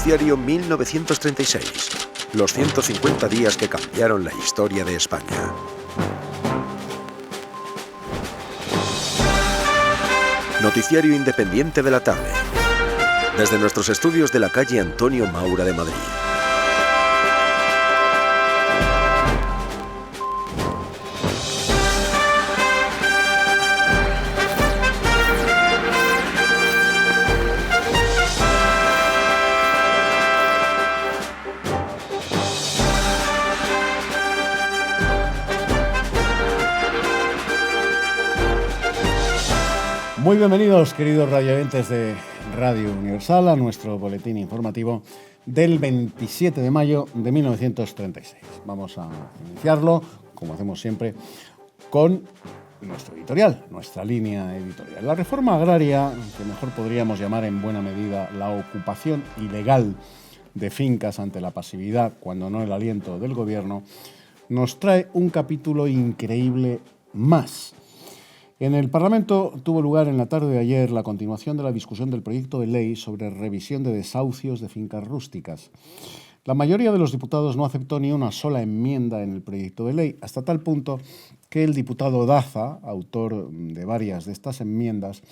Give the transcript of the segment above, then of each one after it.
Noticiario 1936. Los 150 días que cambiaron la historia de España. Noticiario independiente de la tarde. Desde nuestros estudios de la calle Antonio Maura de Madrid. Muy bienvenidos, queridos radioyentes de Radio Universal, a nuestro boletín informativo del 27 de mayo de 1936. Vamos a iniciarlo, como hacemos siempre, con nuestro editorial, nuestra línea editorial. La reforma agraria, que mejor podríamos llamar en buena medida la ocupación ilegal de fincas ante la pasividad, cuando no el aliento del gobierno, nos trae un capítulo increíble más. En el Parlamento tuvo lugar en la tarde de ayer la continuación de la discusión del proyecto de ley sobre revisión de desahucios de fincas rústicas. La mayoría de los diputados no aceptó ni una sola enmienda en el proyecto de ley, hasta tal punto que el diputado Daza, autor de varias de estas enmiendas,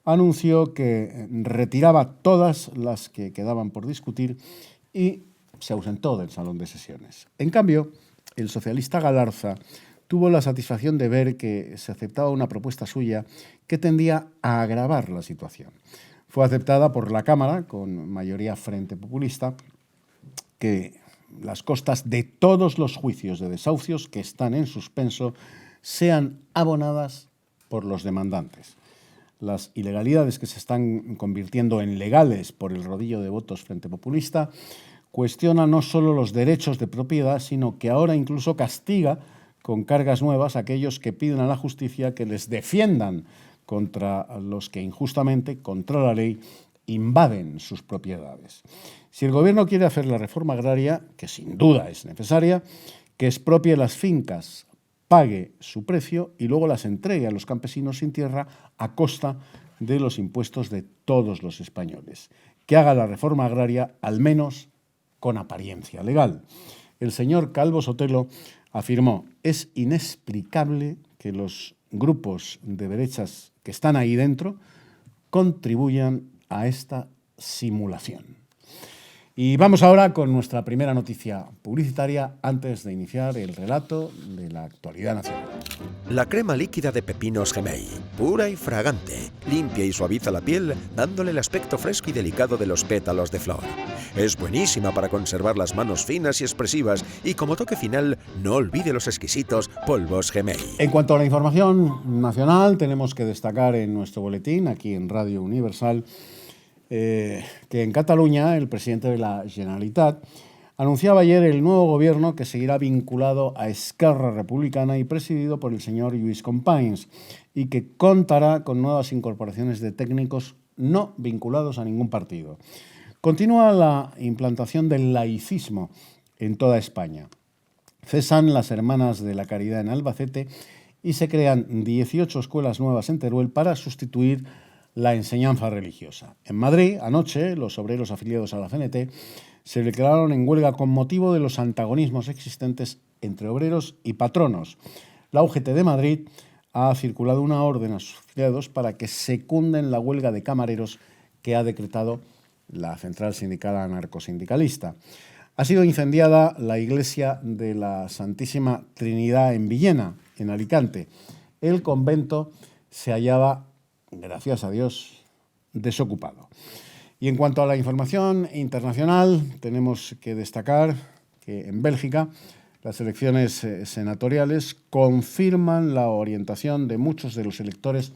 anunció que retiraba todas las que quedaban por discutir y se ausentó del salón de sesiones. En cambio, el socialista Galarza tuvo la satisfacción de ver que se aceptaba una propuesta suya que tendía a agravar la situación. Fue aceptada por la Cámara, con mayoría Frente Populista, que las costas de todos los juicios de desahucios que están en suspenso sean abonadas por los demandantes. Las ilegalidades que se están convirtiendo en legales por el rodillo de votos Frente Populista cuestiona no solo los derechos de propiedad, sino que ahora incluso castiga con cargas nuevas a aquellos que piden a la justicia que les defiendan contra los que injustamente, contra la ley, invaden sus propiedades. Si el gobierno quiere hacer la reforma agraria, que sin duda es necesaria, que expropie las fincas, pague su precio y luego las entregue a los campesinos sin tierra a costa de los impuestos de todos los españoles. Que haga la reforma agraria, al menos con apariencia legal. El señor Calvo Sotelo afirmó: es inexplicable que los grupos de derechas que están ahí dentro contribuyan a esta simulación. Y vamos ahora con nuestra primera noticia publicitaria antes de iniciar el relato de la actualidad nacional. La crema líquida de pepinos Gemei, pura y fragante, limpia y suaviza la piel, dándole el aspecto fresco y delicado de los pétalos de flor. Es buenísima para conservar las manos finas y expresivas y como toque final, no olvide los exquisitos polvos Gemei. En cuanto a la información nacional, tenemos que destacar en nuestro boletín, aquí en Radio Universal, que en Cataluña el presidente de la Generalitat anunciaba ayer el nuevo gobierno que seguirá vinculado a Esquerra Republicana y presidido por el señor Lluís Companys y que contará con nuevas incorporaciones de técnicos no vinculados a ningún partido. Continúa la implantación del laicismo en toda España. Cesan las Hermanas de la Caridad en Albacete y se crean 18 escuelas nuevas en Teruel para sustituir la enseñanza religiosa. En Madrid, anoche, los obreros afiliados a la CNT se declararon en huelga con motivo de los antagonismos existentes entre obreros y patronos. La UGT de Madrid ha circulado una orden a sus afiliados para que secunden la huelga de camareros que ha decretado la Central Sindical Anarcosindicalista. Ha sido incendiada la iglesia de la Santísima Trinidad en Villena, en Alicante. El convento se hallaba, gracias a Dios, desocupado. Y en cuanto a la información internacional, tenemos que destacar que en Bélgica las elecciones senatoriales confirman la orientación de muchos de los electores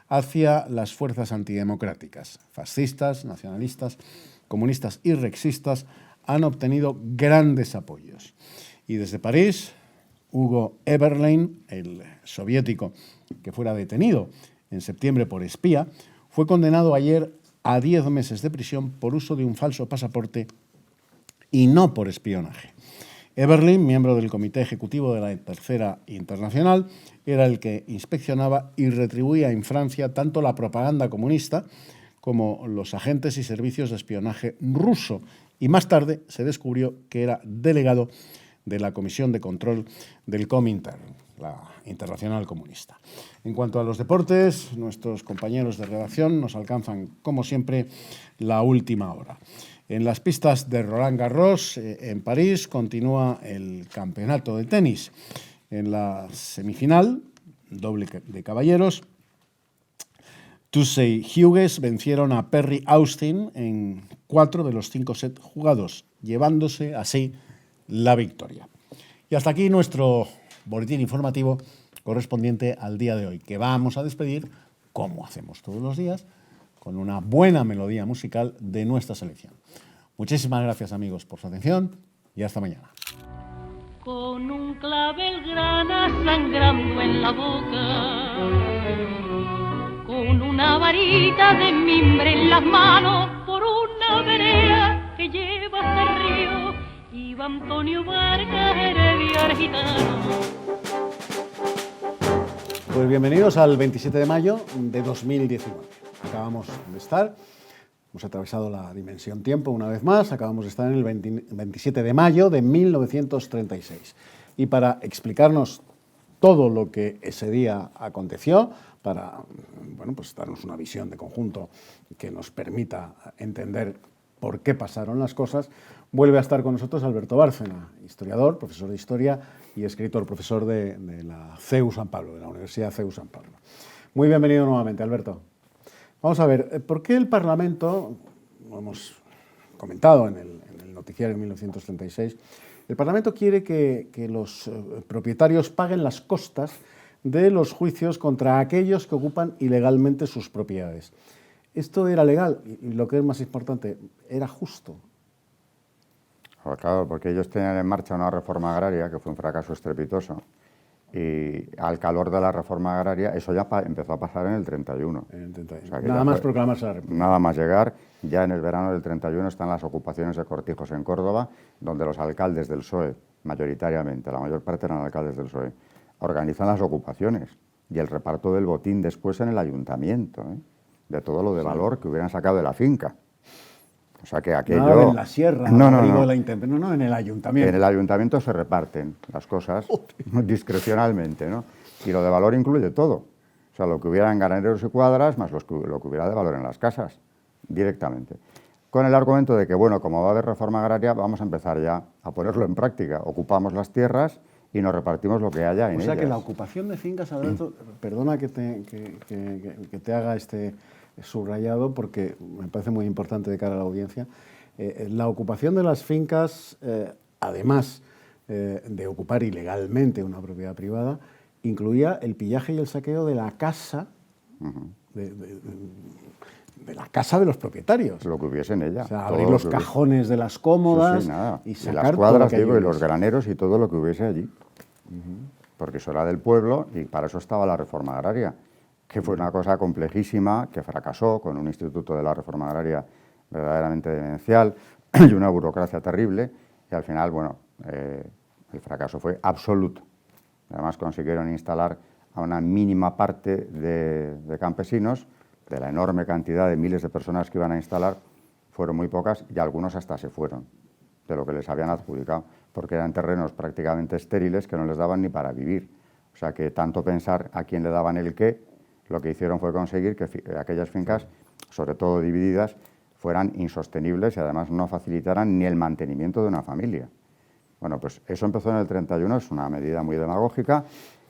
hacia las fuerzas antidemocráticas. Fascistas, nacionalistas, comunistas y rexistas han obtenido grandes apoyos. Y desde París, Hugo Eberlein, el soviético que fuera detenido en septiembre por espía, fue condenado ayer a 10 meses de prisión por uso de un falso pasaporte y no por espionaje. Eberlein, miembro del Comité Ejecutivo de la Tercera Internacional, era el que inspeccionaba y retribuía en Francia tanto la propaganda comunista como los agentes y servicios de espionaje ruso y más tarde se descubrió que era delegado de la Comisión de Control del Comintern, la Internacional Comunista. En cuanto a los deportes, nuestros compañeros de redacción nos alcanzan, como siempre, la última hora. En las pistas de Roland Garros, en París, continúa el campeonato de tenis. En la semifinal, doble de caballeros, Tussey Hughes vencieron a Perry Austin en 4 de los 5 sets jugados, llevándose así la victoria. Y hasta aquí nuestro boletín informativo correspondiente al día de hoy, que vamos a despedir, como hacemos todos los días, con una buena melodía musical de nuestra selección. Muchísimas gracias, amigos, por su atención y hasta mañana. Con un clavel grana sangrando en la boca, con una varita de mimbre en las manos, por una vereda que lleva hasta el río, iba Antonio Vargas, Heredia gitano. Pues bienvenidos al 27 de mayo de 2019. Acabamos de estar, hemos atravesado la dimensión tiempo una vez más, acabamos de estar en el 27 de mayo de 1936. Y para explicarnos todo lo que ese día aconteció, para pues darnos una visión de conjunto que nos permita entender por qué pasaron las cosas, vuelve a estar con nosotros Alberto Bárcena, historiador, profesor de historia y escritor, profesor de la CEU San Pablo, de la Universidad CEU San Pablo. Muy bienvenido nuevamente, Alberto. Vamos a ver, ¿por qué el Parlamento, lo hemos comentado en el noticiario en 1936, el Parlamento quiere que los propietarios paguen las costas de los juicios contra aquellos que ocupan ilegalmente sus propiedades? ¿Esto era legal? Y lo que es más importante, ¿era justo? Pues claro, porque ellos tenían en marcha una reforma agraria que fue un fracaso estrepitoso, y al calor de la reforma agraria eso ya empezó a pasar en el 31. En el 31. O sea, que nada más proclamarse la República. Nada más llegar, ya en el verano del 31 están las ocupaciones de cortijos en Córdoba, donde los alcaldes del PSOE, mayoritariamente, la mayor parte eran alcaldes del PSOE, organizan las ocupaciones y el reparto del botín después en el ayuntamiento, de todo lo de valor que hubieran sacado de la finca. O sea que aquello... No, en la sierra, no, en el ayuntamiento. En el ayuntamiento se reparten las cosas discrecionalmente, ¿no? Y lo de valor incluye todo. O sea, lo que hubiera en graneros y cuadras, más lo que hubiera de valor en las casas, directamente. Con el argumento de que, bueno, como va a haber reforma agraria, vamos a empezar ya a ponerlo en práctica. Ocupamos las tierras y nos repartimos lo que haya en ellas. O sea que la ocupación de fincas, Alberto, perdona que te haga este subrayado porque me parece muy importante de cara a la audiencia, la ocupación de las fincas, además de ocupar ilegalmente una propiedad privada, incluía el pillaje y el saqueo de la casa, de la casa de los propietarios. Lo que hubiese en ella. O sea, abrir los cajones de las cómodas y sacar las cuadras, todo digo, y los graneros y todo lo que hubiese allí. Porque eso era del pueblo y para eso estaba la reforma agraria, que fue una cosa complejísima, que fracasó con un instituto de la reforma agraria verdaderamente demencial y una burocracia terrible, y al final, bueno, el fracaso fue absoluto. Además consiguieron instalar a una mínima parte de campesinos, de la enorme cantidad de miles de personas que iban a instalar, fueron muy pocas y algunos hasta se fueron de lo que les habían adjudicado, porque eran terrenos prácticamente estériles que no les daban ni para vivir. O sea que tanto pensar a quién le daban el qué, lo que hicieron fue conseguir que aquellas fincas, sobre todo divididas, fueran insostenibles y además no facilitaran ni el mantenimiento de una familia. Bueno, pues eso empezó en el 31, es una medida muy demagógica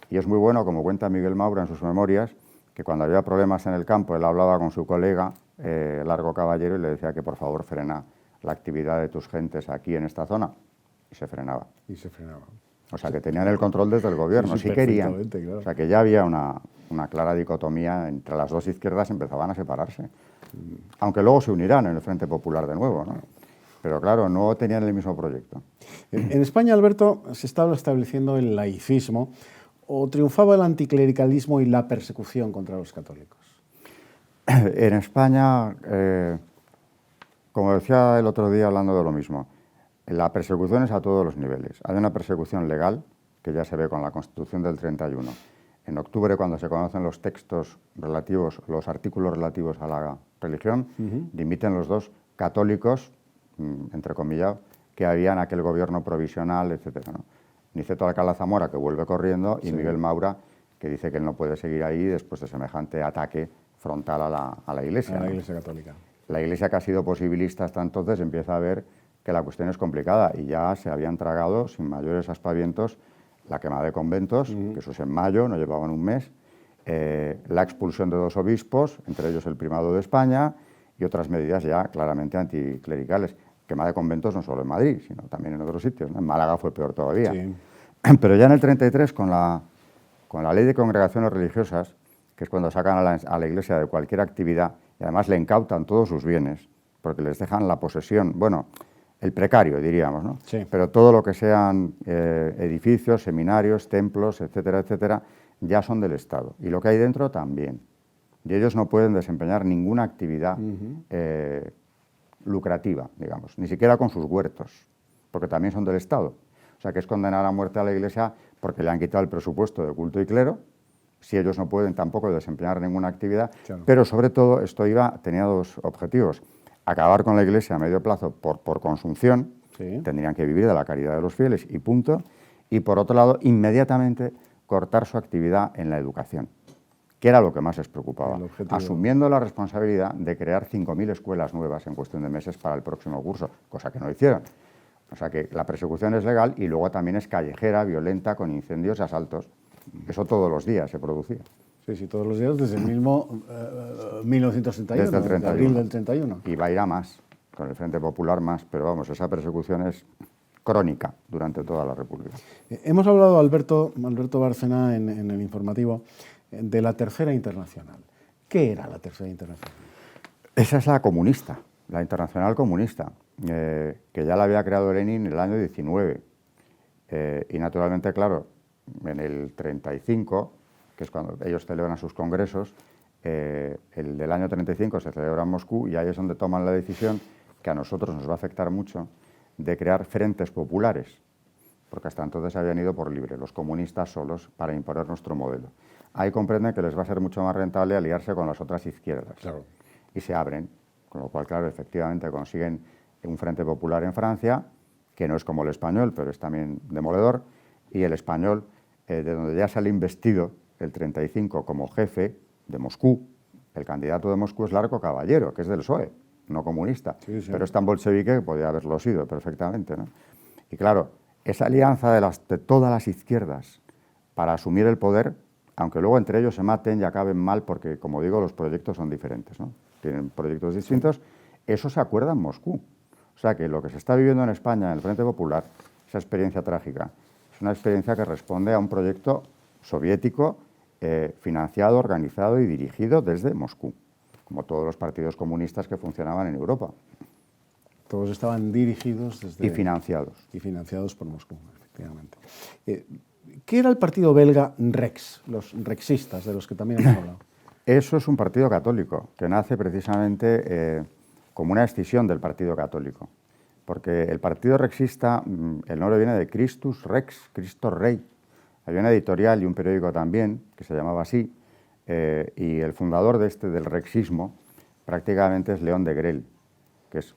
y es muy bueno, como cuenta Miguel Maura en sus memorias, que cuando había problemas en el campo él hablaba con su colega Largo Caballero y le decía que por favor frena la actividad de tus gentes aquí en esta zona, y se frenaba. Y se frenaba. O sea que tenían el control desde el gobierno, sí querían. Claro. O sea que ya había una clara dicotomía entre las dos izquierdas, empezaban a separarse. Aunque luego se unirán en el Frente Popular de nuevo, ¿no? Pero claro, no tenían el mismo proyecto. En España, Alberto, se estaba estableciendo el laicismo o triunfaba el anticlericalismo y la persecución contra los católicos. En España, como decía el otro día hablando de lo mismo, la persecución es a todos los niveles. Hay una persecución legal, que ya se ve con la Constitución del 31. En octubre, cuando se conocen los textos relativos, los artículos relativos a la religión, dimiten los dos católicos entrecomillado, que había en aquel gobierno provisional, etcétera, ¿no? Niceto Alcalá Zamora, que vuelve corriendo, y Miguel Maura, que dice que él no puede seguir ahí después de semejante ataque frontal a la Iglesia. A la ¿no? Iglesia Católica. La Iglesia, que ha sido posibilista hasta entonces, empieza a ver que la cuestión es complicada y ya se habían tragado sin mayores aspavientos la quema de conventos, que eso es en mayo, no llevaban un mes, la expulsión de 2 obispos, entre ellos el primado de España, y otras medidas ya claramente anticlericales. Quema de conventos no solo en Madrid, sino también en otros sitios, ¿no? En Málaga fue peor todavía. Sí. Pero ya en el 33, con la ley de congregaciones religiosas, que es cuando sacan a la Iglesia de cualquier actividad, y además le incautan todos sus bienes, porque les dejan la posesión, bueno, el precario, diríamos, ¿no? Sí. Pero todo lo que sean edificios, seminarios, templos, etcétera, etcétera, ya son del Estado. Y lo que hay dentro también. Y ellos no pueden desempeñar ninguna actividad lucrativa, digamos, ni siquiera con sus huertos, porque también son del Estado. O sea, que es condenar a muerte a la Iglesia porque le han quitado el presupuesto de culto y clero, si ellos no pueden tampoco desempeñar ninguna actividad, claro. Pero sobre todo esto tenía 2 objetivos: acabar con la Iglesia a medio plazo por consunción, tendrían que vivir de la caridad de los fieles y punto, y por otro lado, inmediatamente cortar su actividad en la educación, que era lo que más les preocupaba, asumiendo la responsabilidad de crear 5.000 escuelas nuevas en cuestión de meses para el próximo curso, cosa que no hicieron. O sea que la persecución es legal y luego también es callejera, violenta, con incendios y asaltos. Eso todos los días se producía. Sí, todos los días desde el mismo 1931, desde el 31. Abril del 31. Y va a ir a más, con el Frente Popular más, pero vamos, esa persecución es crónica durante toda la República. Hemos hablado, Alberto Bárcena, en el informativo, de la Tercera Internacional. ¿Qué era la Tercera Internacional? Esa es la comunista, la Internacional Comunista, que ya la había creado Lenin en el año 19. Y naturalmente, claro, en el 35, que es cuando ellos celebran sus congresos, el del año 35 se celebra en Moscú y ahí es donde toman la decisión, que a nosotros nos va a afectar mucho, de crear frentes populares, porque hasta entonces habían ido por libre, los comunistas solos, para imponer nuestro modelo. Ahí comprenden que les va a ser mucho más rentable aliarse con las otras izquierdas. Claro. Y se abren, con lo cual, claro, efectivamente consiguen un frente popular en Francia, que no es como el español, pero es también demoledor, y el español, de donde ya sale investido el 35 como jefe de Moscú. El candidato de Moscú es Larco Caballero, que es del PSOE, no comunista, pero es tan bolchevique que podía haberlo sido perfectamente, ¿no? Y claro, esa alianza de todas las izquierdas para asumir el poder, aunque luego entre ellos se maten y acaben mal, porque, como digo, los proyectos son diferentes, ¿no? Tienen proyectos distintos, eso se acuerda en Moscú. O sea que lo que se está viviendo en España, en el Frente Popular, esa experiencia trágica, es una experiencia que responde a un proyecto soviético financiado, organizado y dirigido desde Moscú, como todos los partidos comunistas que funcionaban en Europa. Todos estaban dirigidos desde... Y financiados. Y financiados por Moscú, efectivamente. ¿Qué era el partido belga Rex, los rexistas, de los que también hemos hablado? Eso es un partido católico, que nace precisamente como una escisión del partido católico. Porque el partido rexista, el nombre viene de Christus Rex, Cristo Rey. Había una editorial y un periódico también, que se llamaba así, y el fundador del rexismo prácticamente es León de Grell, que es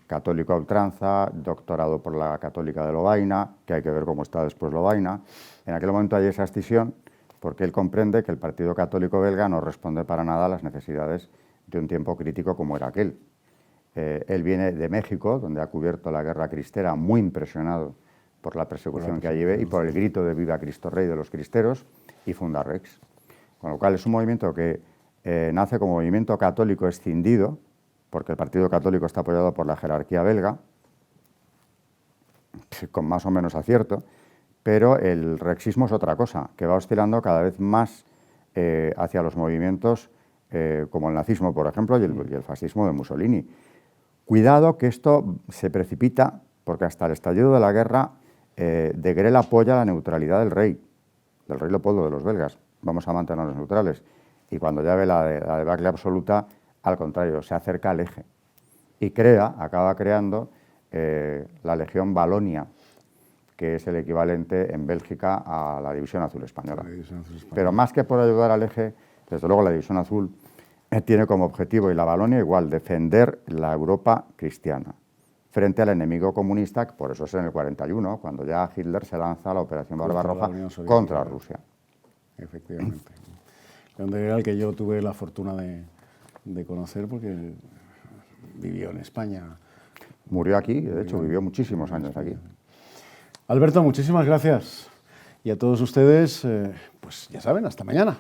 católico a ultranza, doctorado por la Católica de Lovaina, que hay que ver cómo está después Lovaina. En aquel momento hay esa escisión porque él comprende que el Partido Católico belga no responde para nada a las necesidades de un tiempo crítico como era aquel. Él viene de México, donde ha cubierto la guerra cristera, muy impresionado por la persecución que allí ve y por el grito de Viva Cristo Rey de los cristeros, y funda Rex. Con lo cual es un movimiento que nace como movimiento católico escindido, porque el Partido Católico está apoyado por la jerarquía belga, con más o menos acierto, pero el rexismo es otra cosa, que va oscilando cada vez más hacia los movimientos como el nazismo, por ejemplo, y el fascismo de Mussolini. Cuidado que esto se precipita, porque hasta el estallido de la guerra, de Grell apoya la neutralidad del rey Leopoldo de los belgas. Vamos a mantenernos neutrales. Y cuando ya ve la debacle absoluta, al contrario, se acerca al eje. Y acaba creando la Legión Valonia, que es el equivalente en Bélgica a la División Azul Española. Pero más que por ayudar al eje, desde luego la División Azul tiene como objetivo, y la Valonia igual, defender la Europa cristiana. frente al enemigo comunista, que por eso es en el 41, cuando ya Hitler se lanza a la Operación Barbarroja contra Rusia. Efectivamente. Un general que yo tuve la fortuna de conocer porque vivió en España. Murió aquí, de hecho, vivió muchísimos años aquí. Alberto, muchísimas gracias. Y a todos ustedes, pues ya saben, hasta mañana.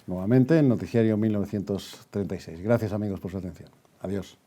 Nuevamente en Noticiario 1936. Gracias, amigos, por su atención. Adiós.